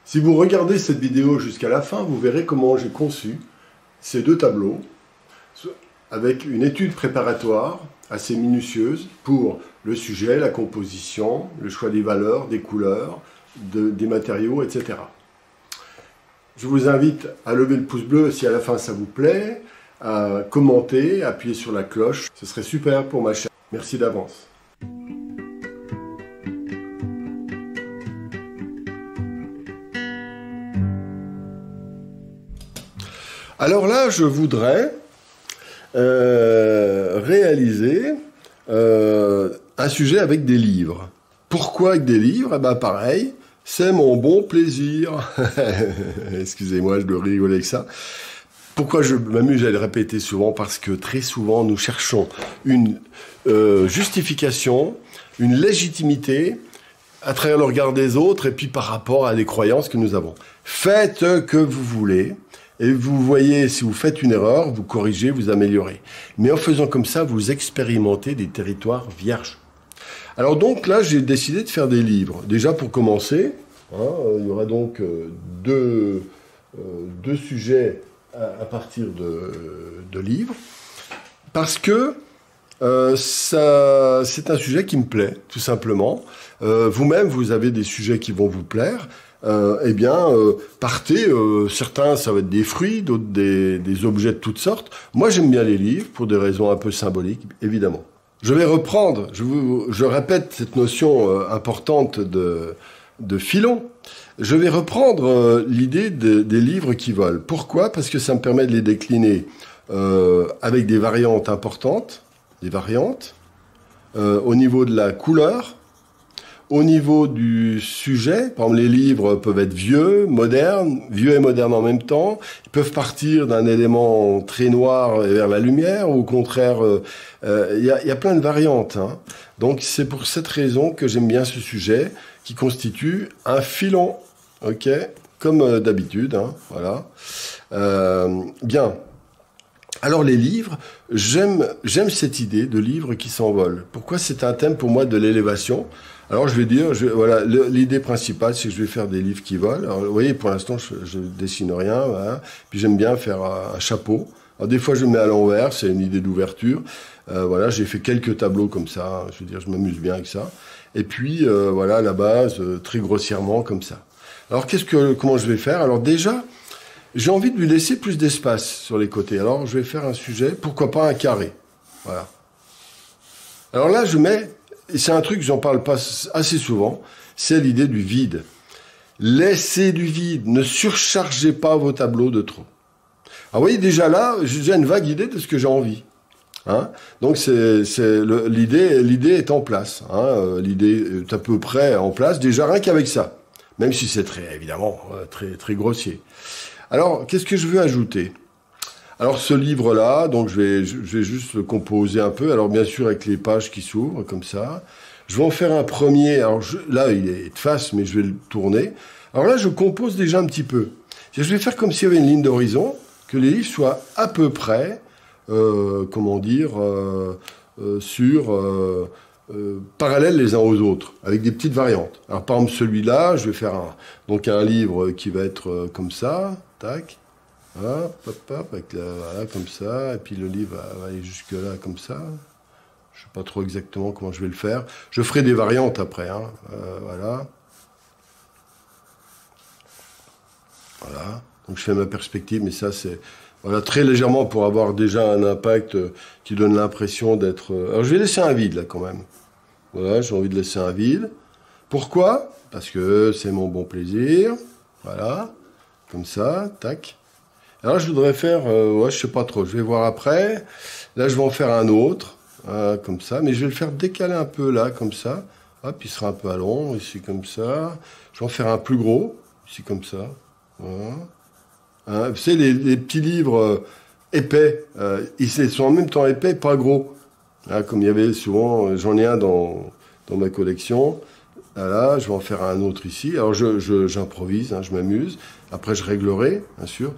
Si vous regardez cette vidéo jusqu'à la fin, vous verrez comment j'ai conçu ces deux tableaux avec une étude préparatoire assez minutieuse pour le sujet, la composition, le choix des valeurs, des couleurs, des matériaux, etc. Je vous invite à lever le pouce bleu si à la fin ça vous plaît, à commenter, à appuyer sur la cloche. Ce serait super pour ma chaîne. Merci d'avance. Alors là, je voudrais réaliser un sujet avec des livres. Pourquoi avec des livres? Eh ben pareil, c'est mon bon plaisir. Excusez-moi, je dois rigoler avec ça. Pourquoi je m'amuse à le répéter souvent? Parce que très souvent, nous cherchons une justification, une légitimité à travers le regard des autres et puis par rapport à des croyances que nous avons. Faites que vous voulez. Et vous voyez, si vous faites une erreur, vous corrigez, vous améliorez. Mais en faisant comme ça, vous expérimentez des territoires vierges. Alors donc là, j'ai décidé de faire des livres. Déjà pour commencer, il y aura donc deux sujets à partir de livres. Parce que c'est un sujet qui me plaît, tout simplement. Vous-même, vous avez des sujets qui vont vous plaire. Partez, certains ça va être des fruits, d'autres des objets de toutes sortes. Moi j'aime bien les livres pour des raisons un peu symboliques, évidemment. Je vais reprendre, je répète cette notion importante de filon. Je vais reprendre l'idée des livres qui volent. Pourquoi? Parce que ça me permet de les décliner avec des variantes importantes, au niveau de la couleur. Au niveau du sujet, par exemple, les livres peuvent être vieux et modernes en même temps. Ils peuvent partir d'un élément très noir vers la lumière, ou au contraire, il y a plein de variantes. Donc c'est pour cette raison que j'aime bien ce sujet, qui constitue un filon, ok, comme d'habitude, voilà. Bien. Alors les livres, j'aime cette idée de livres qui s'envolent. Pourquoi? C'est un thème pour moi de l'élévation. Alors je vais dire, voilà, l'idée principale, c'est que je vais faire des livres qui volent. Alors, vous voyez, pour l'instant, je dessine rien. Voilà. Puis j'aime bien faire un chapeau. Alors des fois, je le mets à l'envers, c'est une idée d'ouverture. Voilà, j'ai fait quelques tableaux comme ça. Je veux dire, je m'amuse bien avec ça. Et puis voilà, la base, très grossièrement comme ça. Alors comment je vais faire? Alors déjà, j'ai envie de lui laisser plus d'espace sur les côtés. Alors je vais faire un sujet, pourquoi pas un carré. Voilà. Alors là, je mets. Et c'est un truc, j'en parle pas assez souvent, c'est l'idée du vide. Laissez du vide, ne surchargez pas vos tableaux de trop. Alors vous voyez, déjà là, j'ai déjà une vague idée de ce que j'ai envie. Donc l'idée est en place. L'idée est à peu près en place, déjà rien qu'avec ça. Même si c'est évidemment très grossier. Alors, qu'est-ce que je veux ajouter? Alors ce livre-là, donc je vais juste le composer un peu. Alors bien sûr avec les pages qui s'ouvrent comme ça. Je vais en faire un premier. Alors là il est de face, mais je vais le tourner. Alors là je compose déjà un petit peu. Je vais faire comme s'il y avait une ligne d'horizon, que les livres soient à peu près, parallèles les uns aux autres, avec des petites variantes. Alors par exemple celui-là, je vais faire un livre qui va être comme ça, tac. Voilà, voilà, comme ça, et puis le livre va aller jusque là, comme ça. Je sais pas trop exactement comment je vais le faire. Je ferai des variantes après, voilà. Voilà, donc je fais ma perspective, mais ça c'est, voilà, très légèrement pour avoir déjà un impact qui donne l'impression d'être... Alors je vais laisser un vide là quand même. Voilà, j'ai envie de laisser un vide. Pourquoi? Parce que c'est mon bon plaisir. Voilà, comme ça, tac. Alors je voudrais faire, je sais pas trop, je vais voir après. Là je vais en faire un autre, comme ça, mais je vais le faire décaler un peu là, comme ça. Hop, il sera un peu à long, ici comme ça. Je vais en faire un plus gros, ici comme ça. Voilà. Vous savez, les petits livres épais, ils sont en même temps épais, pas gros. Comme il y avait souvent, j'en ai un dans ma collection. Voilà, je vais en faire un autre ici. Alors j'improvise, je m'amuse. Après je réglerai, bien sûr.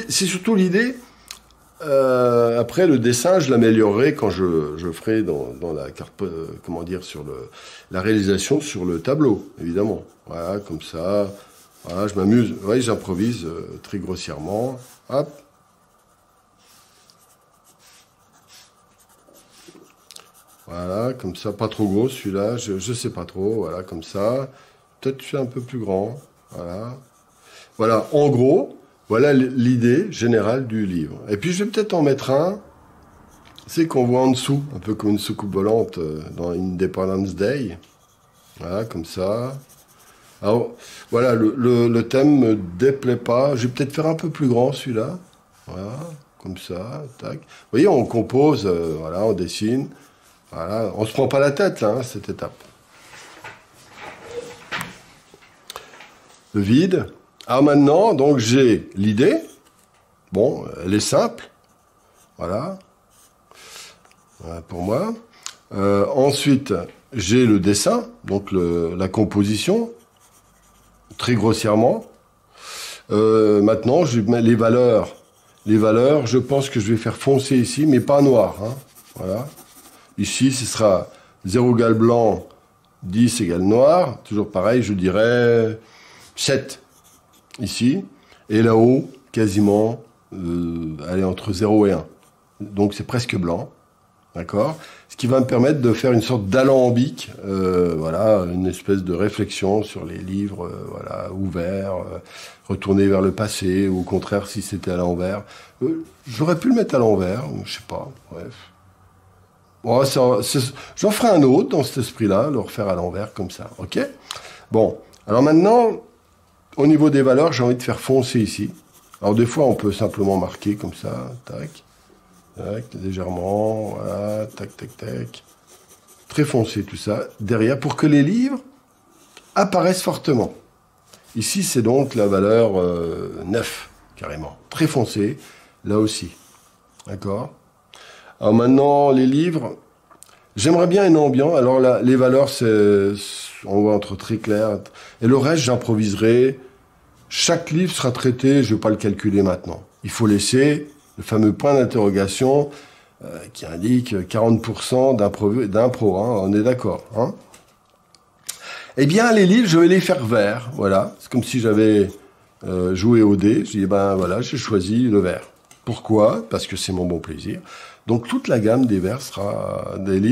C'est surtout l'idée. Après le dessin, je l'améliorerai quand je ferai dans la carte, sur la réalisation sur le tableau, évidemment. Voilà, comme ça. Voilà, je m'amuse. Oui, j'improvise très grossièrement. Hop. Voilà, comme ça, pas trop gros celui-là, je sais pas trop, voilà, comme ça. Peut-être que je suis un peu plus grand, voilà. Voilà, en gros, voilà l'idée générale du livre. Et puis je vais peut-être en mettre un, c'est qu'on voit en dessous, un peu comme une soucoupe volante dans Independence Day. Voilà, comme ça. Alors, voilà, le thème me déplaît pas. Je vais peut-être faire un peu plus grand celui-là. Voilà, comme ça, tac. Vous voyez, on compose, voilà, on dessine. Voilà, on se prend pas la tête, là, hein, cette étape. Le vide. Alors maintenant, donc j'ai l'idée. Bon, elle est simple. Voilà. Voilà pour moi. Ensuite, j'ai le dessin, donc la composition, très grossièrement. Maintenant, je mets les valeurs. Les valeurs, je pense que je vais faire foncer ici, mais pas noir. Hein. Voilà. Ici, ce sera 0 égale blanc, 10 égale noir. Toujours pareil, je dirais 7 ici. Et là-haut, quasiment, allez, entre 0 et 1. Donc, c'est presque blanc. D'accord? Ce qui va me permettre de faire une sorte d'alambic, voilà, une espèce de réflexion sur les livres, voilà, ouverts, retournés vers le passé, ou au contraire, si c'était à l'envers. J'aurais pu le mettre à l'envers, je sais pas, bref. Bon, j'en ferai un autre dans cet esprit-là, le refaire à l'envers, comme ça, ok? Bon, alors maintenant, au niveau des valeurs, j'ai envie de faire foncer ici. Alors des fois, on peut simplement marquer comme ça, tac. Tac, légèrement, voilà, tac, tac, tac. Très foncé tout ça, derrière, pour que les livres apparaissent fortement. Ici, c'est donc la valeur 9, carrément. Très foncé, là aussi. D'accord? Alors maintenant, les livres, j'aimerais bien une ambiance. Alors là, les valeurs, on voit entre très clair. Et le reste, j'improviserai. Chaque livre sera traité, je ne vais pas le calculer maintenant. Il faut laisser le fameux point d'interrogation qui indique 40% d'impro, hein, on est d'accord. Hein. Eh bien, les livres, je vais les faire verts, voilà. C'est comme si j'avais joué au dé. Je dis, ben voilà, j'ai choisi le vert. Pourquoi? Parce que c'est mon bon plaisir. Donc, toute la gamme des livres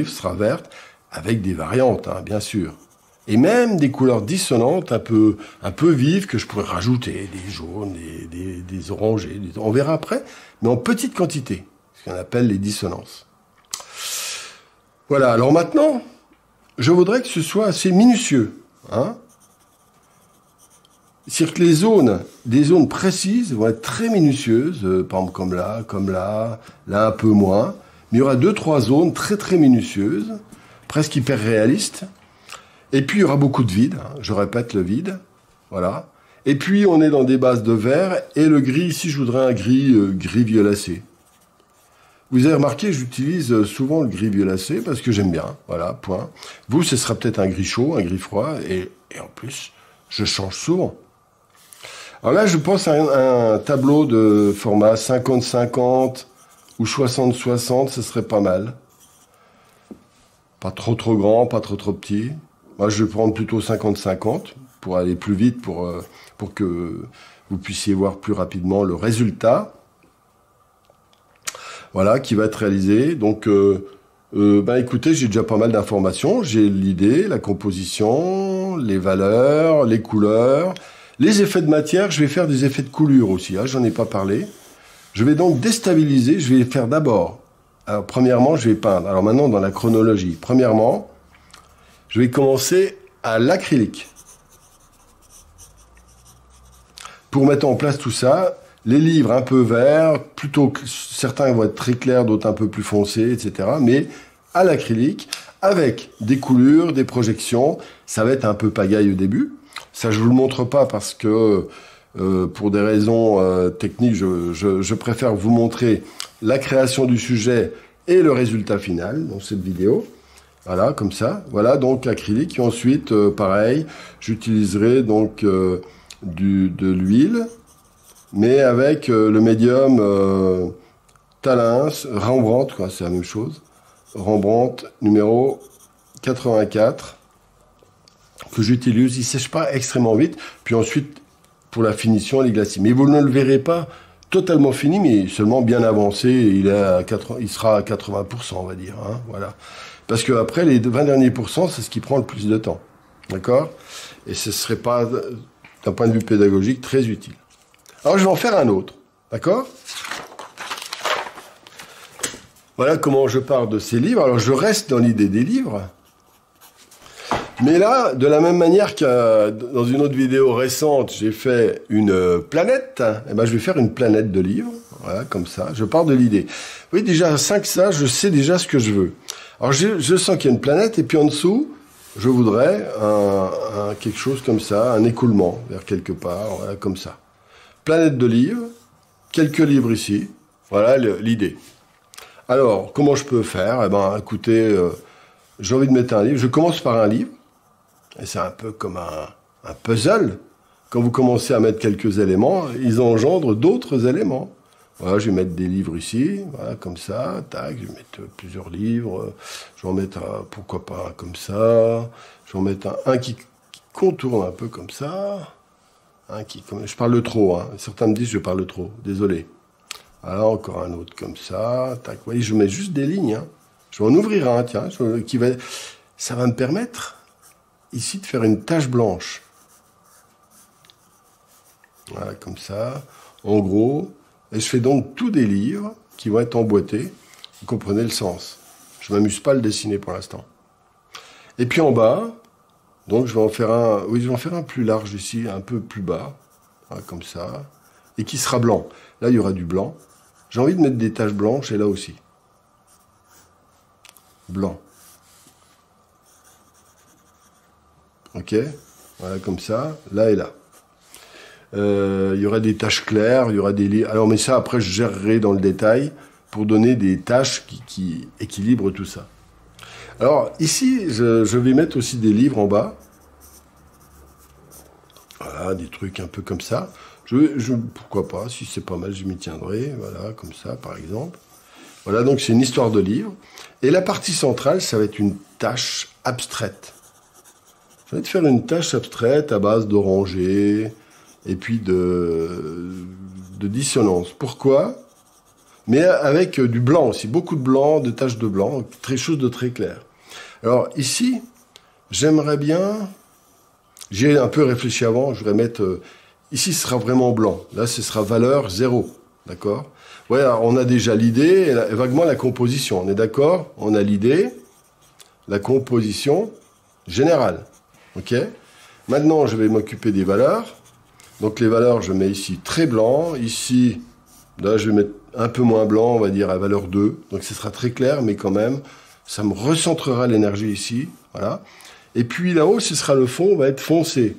sera verte, avec des variantes, hein, bien sûr. Et même des couleurs dissonantes un peu vives que je pourrais rajouter, des jaunes, des orangés, on verra après, mais en petite quantité, ce qu'on appelle les dissonances. Voilà, alors maintenant, je voudrais que ce soit assez minutieux. Hein. C'est-à-dire que des zones précises vont être très minutieuses, par exemple comme là un peu moins, mais il y aura 2-3 zones très très minutieuses, presque hyper réalistes. Et puis, il y aura beaucoup de vide. Hein. Je répète, le vide. Voilà. Et puis, on est dans des bases de vert. Et le gris, ici, je voudrais un gris violacé. Vous avez remarqué, j'utilise souvent le gris violacé parce que j'aime bien. Voilà, point. Vous, ce sera peut-être un gris chaud, un gris froid. Et en plus, je change souvent. Alors là, je pense à un tableau de format 50-50 ou 60-60. Ce serait pas mal. Pas trop grand, pas trop petit. Moi, je vais prendre plutôt 50-50 pour aller plus vite, pour que vous puissiez voir plus rapidement le résultat. Voilà, qui va être réalisé. Donc, écoutez, j'ai déjà pas mal d'informations. J'ai l'idée, la composition, les valeurs, les couleurs, les effets de matière. Je vais faire des effets de coulure aussi. Hein, j'en ai pas parlé. Je vais donc déstabiliser. Je vais faire d'abord. Alors, premièrement, je vais peindre. Alors maintenant, dans la chronologie. Premièrement, je vais commencer à l'acrylique. Pour mettre en place tout ça, les livres un peu verts, plutôt certains vont être très clairs, d'autres un peu plus foncés, etc. Mais à l'acrylique, avec des coulures, des projections, ça va être un peu pagaille au début. Ça, je vous le montre pas parce que pour des raisons techniques, je préfère vous montrer la création du sujet et le résultat final dans cette vidéo. Voilà, comme ça. Voilà, donc l'acrylique. Et ensuite, pareil, j'utiliserai donc de l'huile, mais avec le médium Talens, Rembrandt, quoi, c'est la même chose. Rembrandt numéro 84, que j'utilise. Il ne sèche pas extrêmement vite. Puis ensuite, pour la finition et les glacis. Mais vous ne le verrez pas totalement fini, mais seulement bien avancé. Il sera à 80%, on va dire. Hein, voilà. Parce que après, les 20 derniers pourcents, c'est ce qui prend le plus de temps. D'accord? Et ce ne serait pas, d'un point de vue pédagogique, très utile. Alors, je vais en faire un autre. D'accord? Voilà comment je pars de ces livres. Alors, je reste dans l'idée des livres. Mais là, de la même manière que dans une autre vidéo récente, j'ai fait une planète, eh ben, je vais faire une planète de livres. Voilà, comme ça. Je pars de l'idée. Oui, déjà, 5 ça, je sais déjà ce que je veux. Alors, je sens qu'il y a une planète, et puis en dessous, je voudrais quelque chose comme ça, un écoulement, vers quelque part, voilà, comme ça. Planète de livres, quelques livres ici. Voilà l'idée. Alors, comment je peux faire? Eh ben, écoutez, j'ai envie de mettre un livre. Je commence par un livre. Et c'est un peu comme un puzzle. Quand vous commencez à mettre quelques éléments, ils engendrent d'autres éléments. Voilà, je vais mettre des livres ici, voilà, comme ça, tac, je vais mettre plusieurs livres. Je vais en mettre un, pourquoi pas un comme ça. Je vais en mettre un qui contourne un peu comme ça. Je parle de trop, hein. Certains me disent que je parle de trop, désolé. Voilà, encore un autre comme ça, tac. Vous voyez, je mets juste des lignes, hein. Je vais en ouvrir un, tiens, ça va me permettre ici de faire une tache blanche. Voilà, comme ça, en gros. Et je fais donc tous des livres qui vont être emboîtés. Vous comprenez le sens. Je ne m'amuse pas à le dessiner pour l'instant. Et puis en bas, donc je vais en faire un, oui, je vais en faire un plus large ici, un peu plus bas, voilà, comme ça, et qui sera blanc. Là, il y aura du blanc. J'ai envie de mettre des taches blanches, et là aussi. Blanc. Ok, voilà, comme ça, là et là. Il y aura des taches claires, il y aura des lignes. Alors, mais ça, après, je gérerai dans le détail pour donner des taches qui équilibrent tout ça. Alors, ici, je vais mettre aussi des livres en bas. Voilà, des trucs un peu comme ça. Pourquoi pas, si c'est pas mal, je m'y tiendrai. Voilà, comme ça, par exemple. Voilà, donc c'est une histoire de livre. Et la partie centrale, ça va être une tâche abstraite. Je vais te faire une tâche abstraite à base d'oranger et puis de dissonance. Pourquoi? Mais avec du blanc aussi, beaucoup de blanc, de taches de blanc, très chose de très clair. Alors ici, j'aimerais bien, j'ai un peu réfléchi avant, je voudrais mettre, ici ce sera vraiment blanc, là ce sera valeur 0, d'accord? Ouais, alors, on a déjà l'idée et vaguement la composition, on est d'accord? On a l'idée, la composition générale. Ok. Maintenant, je vais m'occuper des valeurs. Donc, les valeurs, je mets ici très blanc. Ici, là, je vais mettre un peu moins blanc, on va dire à valeur 2. Donc, ce sera très clair, mais quand même, ça me recentrera l'énergie ici. Voilà. Et puis, là-haut, ce sera le fond, va être foncé.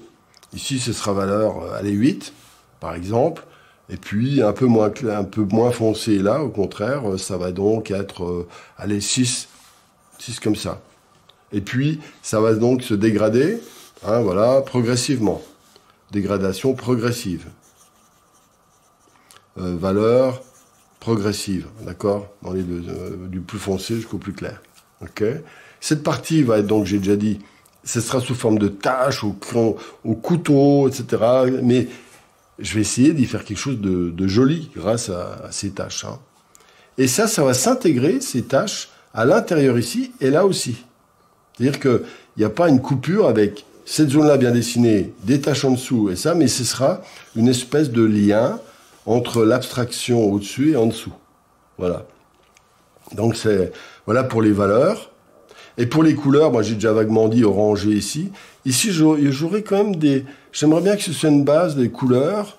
Ici, ce sera valeur, allez, 8, par exemple. Et puis, un peu moins foncé là, au contraire, ça va donc être, allez, 6 comme ça. Et puis, ça va donc se dégrader, hein, voilà, progressivement. Dégradation progressive. Valeur progressive, d'accord? Dans les deux, du plus foncé jusqu'au plus clair. Ok? Cette partie va être donc, j'ai déjà dit, ce sera sous forme de taches, au couteau, etc. Mais je vais essayer d'y faire quelque chose de joli grâce à ces taches. Hein. Et ça va s'intégrer, ces taches, à l'intérieur ici et là aussi. C'est-à-dire qu'il n'y a pas une coupure avec cette zone-là bien dessinée, des taches en dessous et ça, mais ce sera une espèce de lien entre l'abstraction au-dessus et en dessous. Voilà. Donc voilà pour les valeurs. Et pour les couleurs, moi j'ai déjà vaguement dit orangé ici. Ici, j'aurais quand même j'aimerais bien que ce soit une base des couleurs,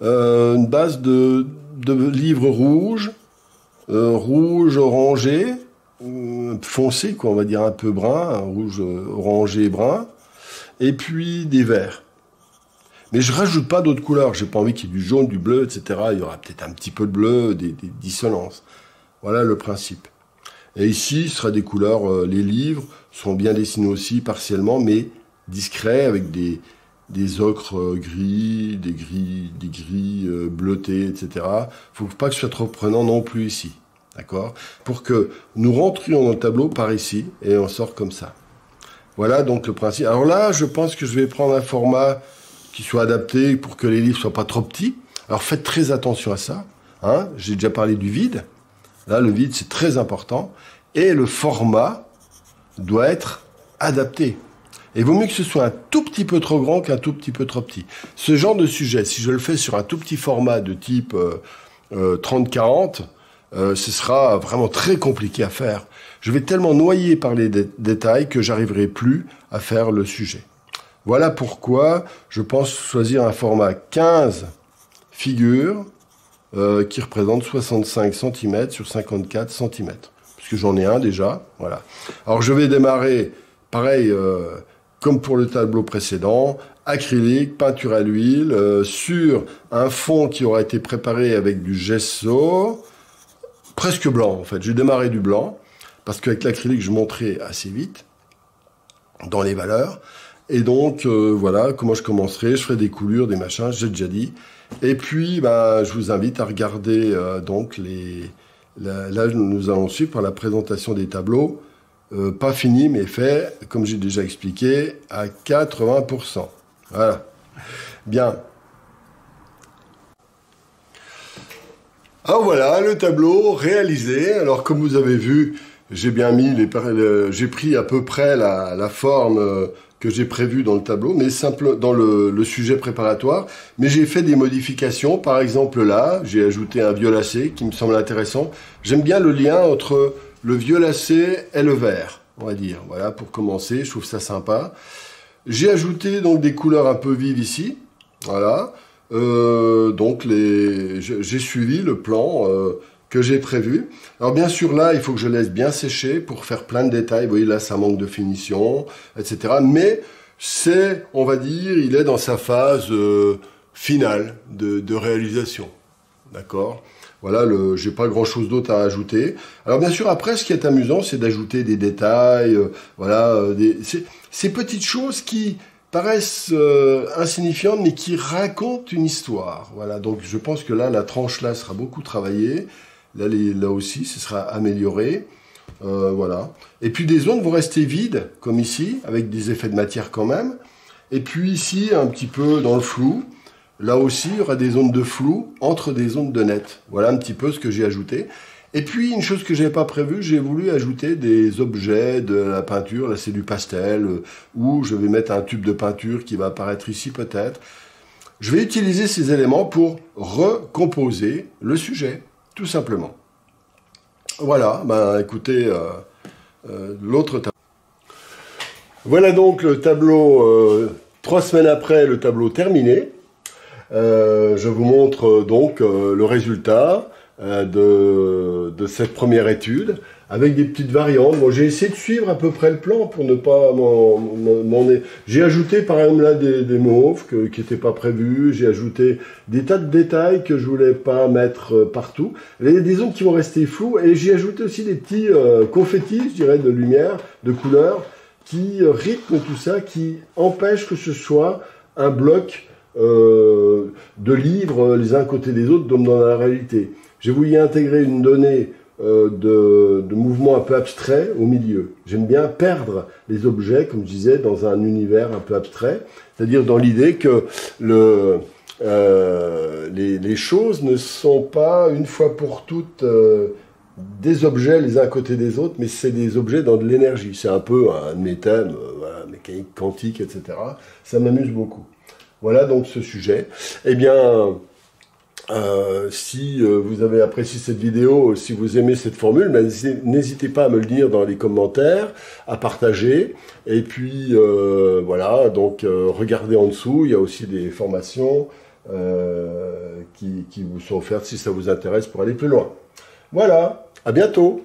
une base de livres rouges, rouge, orangé, foncé, quoi, on va dire un peu brun, rouge, orangé, brun, et puis des verts. Mais je rajoute pas d'autres couleurs, j'ai pas envie qu'il y ait du jaune, du bleu, etc. Il y aura peut-être un petit peu de bleu, des dissonances. Voilà le principe. Et ici, ce sera des couleurs, les livres seront bien dessinés aussi, partiellement, mais discrets, avec des ocres gris, des gris bleutés, etc. Faut pas que ce soit trop prenant non plus ici. D'accord? Pour que nous rentrions dans le tableau par ici, et on sort comme ça. Voilà donc le principe. Alors là, je pense que je vais prendre un format qui soit adapté pour que les livres soient pas trop petits. Alors faites très attention à ça. Hein. J'ai déjà parlé du vide. Là, le vide, c'est très important. Et le format doit être adapté. Et il vaut mieux que ce soit un tout petit peu trop grand qu'un tout petit peu trop petit. Ce genre de sujet, si je le fais sur un tout petit format de type 30-40, ce sera vraiment très compliqué à faire. Je vais tellement noyer par les détails que j'arriverai plus à faire le sujet. Voilà pourquoi je pense choisir un format 15 figures qui représente 65 cm sur 54 cm. Puisque j'en ai un déjà. Voilà. Alors je vais démarrer, pareil, comme pour le tableau précédent, acrylique, peinture à l'huile, sur un fond qui aura été préparé avec du gesso, presque blanc en fait. Je vais démarrer du blanc, parce qu'avec l'acrylique, je monterai assez vite dans les valeurs. Et donc, voilà comment je commencerai. Je ferai des coulures, des machins, j'ai déjà dit. Et puis, bah, je vous invite à regarder donc là, nous allons suivre par la présentation des tableaux. Pas fini, mais fait, comme j'ai déjà expliqué, à 80%. Voilà. Bien. Ah voilà, le tableau réalisé. Alors, comme vous avez vu, j'ai bien mis j'ai pris à peu près la forme que j'ai prévue dans le tableau, mais simple dans le sujet préparatoire. Mais j'ai fait des modifications. Par exemple, là, j'ai ajouté un violacé qui me semble intéressant. J'aime bien le lien entre le violacé et le vert, on va dire. Voilà, pour commencer, je trouve ça sympa. J'ai ajouté donc des couleurs un peu vives ici. Voilà. Donc j'ai suivi le plan que j'ai prévu. Alors bien sûr là, il faut que je laisse bien sécher pour faire plein de détails. Vous voyez là, ça manque de finition, etc. Mais c'est, on va dire, il est dans sa phase finale de réalisation. D'accord ? Voilà, j'ai pas grand chose d'autre à ajouter. Alors bien sûr, après, ce qui est amusant, c'est d'ajouter des détails, voilà, ces petites choses qui paraissent insignifiantes, mais qui racontent une histoire. Voilà, donc je pense que là, la tranche là sera beaucoup travaillée. Là aussi, ce sera amélioré. Voilà. Et puis des zones vont rester vides, comme ici, avec des effets de matière quand même. Et puis ici, un petit peu dans le flou. Là aussi, il y aura des zones de flou entre des zones de net. Voilà un petit peu ce que j'ai ajouté. Et puis, une chose que je n'avais pas prévue, j'ai voulu ajouter des objets de la peinture. Là, c'est du pastel, où je vais mettre un tube de peinture qui va apparaître ici peut-être. Je vais utiliser ces éléments pour recomposer le sujet, tout simplement. Voilà, ben écoutez, l'autre tableau. Voilà donc le tableau, 3 semaines après, le tableau terminé. Je vous montre donc le résultat de cette première étude avec des petites variantes. Bon, j'ai essayé de suivre à peu près le plan pour ne pas J'ai ajouté par exemple là des mauves qui n'étaient pas prévus. J'ai ajouté des tas de détails que je voulais pas mettre partout. Il y a des zones qui vont rester floues et j'ai ajouté aussi des petits confettis, je dirais, de lumière, de couleurs qui rythment tout ça, qui empêchent que ce soit un bloc de livres les uns à côté des autres, comme dans la réalité. J'ai voulu y intégrer une donnée de mouvements un peu abstraits au milieu. J'aime bien perdre les objets, comme je disais, dans un univers un peu abstrait, c'est-à-dire dans l'idée que les choses ne sont pas, une fois pour toutes, des objets les uns à côté des autres, mais c'est des objets dans de l'énergie. C'est un peu un de mes thèmes, voilà, mécanique quantique, etc. Ça m'amuse beaucoup. Voilà donc ce sujet. Eh bien, si vous avez apprécié cette vidéo, si vous aimez cette formule, ben, n'hésitez pas à me le dire dans les commentaires, à partager. Et puis, voilà, donc regardez en dessous, il y a aussi des formations qui vous sont offertes si ça vous intéresse pour aller plus loin. Voilà, à bientôt.